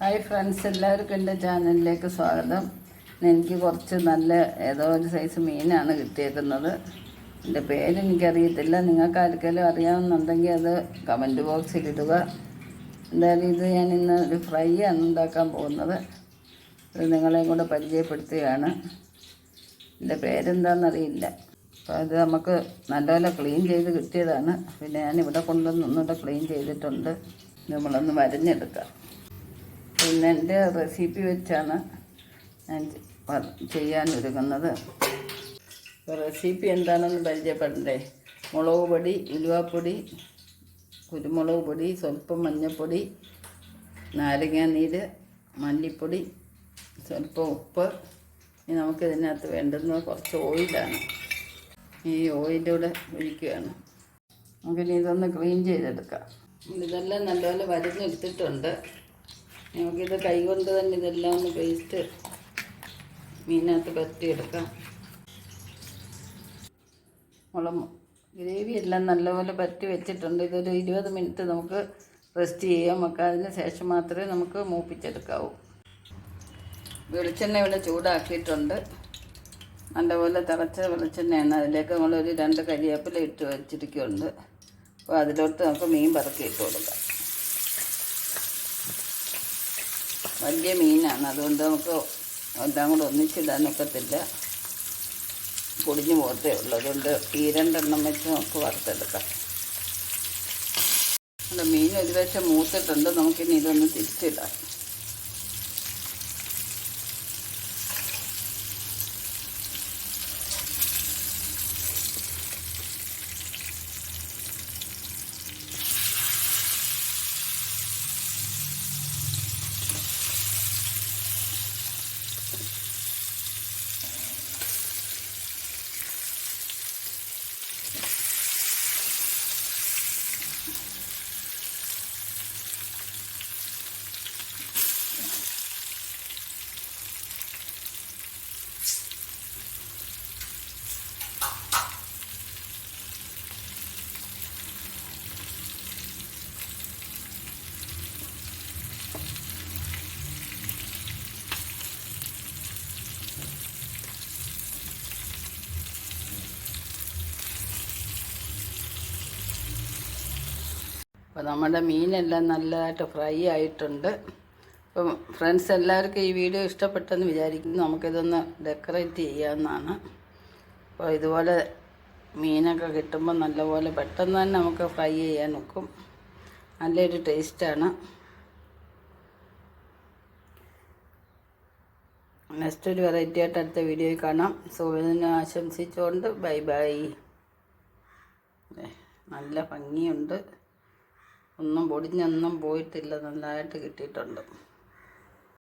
Hi friends, എല്ലാവർക്കും എൻ്റെ ചാനലിലേക്ക് സ്വാഗതം. എനിക്ക് കുറച്ച് നല്ല ഏതോ ഒരു സൈസ് മീനാണ് കിട്ടിയേക്കുന്നത്. എൻ്റെ പേരെനിക്കറിയത്തില്ല. നിങ്ങൾക്ക് ആർക്കെങ്കിലും അറിയാവുന്നുണ്ടെങ്കിൽ അത് കമൻറ്റ് ബോക്സിൽ ഇടുക. എന്തായാലും ഇത് ഞാൻ ഇന്ന് ഒരു ഫ്രൈ ആണ് ഉണ്ടാക്കാൻ പോകുന്നത്. ഇത് നിങ്ങളെയും കൂടെ പരിചയപ്പെടുത്തുകയാണ്. എൻ്റെ പേരെന്താണെന്നറിയില്ല. അപ്പോൾ അത് നമുക്ക് നല്ലപോലെ ക്ലീൻ ചെയ്ത് കിട്ടിയതാണ്. പിന്നെ ഞാനിവിടെ കൊണ്ടുവന്ന് ഒന്നുകൂടെ ക്ലീൻ ചെയ്തിട്ടുണ്ട്. നമ്മളൊന്ന് വരഞ്ഞെടുക്കാം. പിന്നെ എൻ്റെ റെസിപ്പി വെച്ചാണ് ഞാൻ ചെയ്യാനൊരുങ്ങുന്നത്. റെസിപ്പി എന്താണെന്ന് പരിചയപ്പെടണ്ടേ? മുളക് പൊടി, ഉലുവാപ്പൊടി, കുരുമുളക് പൊടി, സ്വല്പം മഞ്ഞൾപ്പൊടി, നാരങ്ങാനീര്, മല്ലിപ്പൊടി, സ്വല്പം ഉപ്പ്. ഇനി നമുക്കിതിനകത്ത് വേണ്ടുന്നത് കുറച്ച് ഓയിലാണ്. ഈ ഓയിലൂടെ ഒഴിക്കുകയാണ്. നമുക്കിനി ഇതൊന്ന് ക്ലീൻ ചെയ്തെടുക്കാം. ഇതെല്ലാം നല്ലപോലെ വരഞ്ഞെടുത്തിട്ടുണ്ട്. നമുക്കിത് കൈകൊണ്ട് തന്നെ ഇതെല്ലാം ഒന്ന് പേസ്റ്റ് മീനകത്ത് പരത്തിയെടുക്കാം. ഗ്രേവി എല്ലാം നല്ലപോലെ പരത്തി വെച്ചിട്ടുണ്ട്. ഇതൊരു 20 മിനിറ്റ് നമുക്ക് റെസ്റ്റ് ചെയ്യാം. നമുക്ക് അതിന് ശേഷം മാത്രമേ നമുക്ക് മൂപ്പിച്ചെടുക്കാവൂ. വെളിച്ചെണ്ണ ഇവിടെ ചൂടാക്കിയിട്ടുണ്ട്. നല്ലപോലെ തിളച്ച വെളിച്ചെണ്ണയാണ്. അതിലേക്ക് നമ്മളൊരു 2 കരിവേപ്പില ഇട്ട് വെച്ചിരിക്കുന്നുണ്ട്. അപ്പോൾ അതിലോട്ട് നമുക്ക് മീൻ പറക്കി ഇട്ട് കൊടുക്കാം. വലിയ മീനാണ്, അതുകൊണ്ട് നമുക്ക് എല്ലാം കൂടെ ഒന്നിച്ചിടാനൊക്കത്തില്ല. പൊടിഞ്ഞു പോകത്തേ ഉള്ളൂ. അതുകൊണ്ട് ഈ 2 എണ്ണം വെച്ച് നമുക്ക് വറുത്തെടുക്കാം. മീൻ ഒരു വശം മൂത്തിട്ടുണ്ട്. നമുക്കിനി ഇതൊന്ന് തിരിച്ചിടാം. അപ്പോൾ നമ്മുടെ മീനെല്ലാം നല്ലതായിട്ട് ഫ്രൈ ആയിട്ടുണ്ട്. അപ്പം ഫ്രണ്ട്സ്, എല്ലാവർക്കും ഈ വീഡിയോ ഇഷ്ടപ്പെട്ടെന്ന് വിചാരിക്കുന്നു. നമുക്കിതൊന്ന് ഡെക്കറേറ്റ് ചെയ്യാവുന്നതാണ്. അപ്പോൾ ഇതുപോലെ മീനൊക്കെ കിട്ടുമ്പോൾ നല്ലപോലെ പെട്ടെന്ന് തന്നെ നമുക്ക് ഫ്രൈ ചെയ്യാൻ ഒക്കും. നല്ലൊരു ടേസ്റ്റാണ്. നെക്സ്റ്റ് ഒരു വെറൈറ്റി ആയിട്ട് അടുത്ത വീഡിയോയിൽ കാണാം. സുഖദിനം ആശംസിച്ചുകൊണ്ട് ബൈ ബൈ. നല്ല ഭംഗിയുണ്ട്. ഒന്നും പൊടിഞ്ഞൊന്നും പോയിട്ടില്ല. നല്ലതായിട്ട് കിട്ടിയിട്ടുണ്ട്.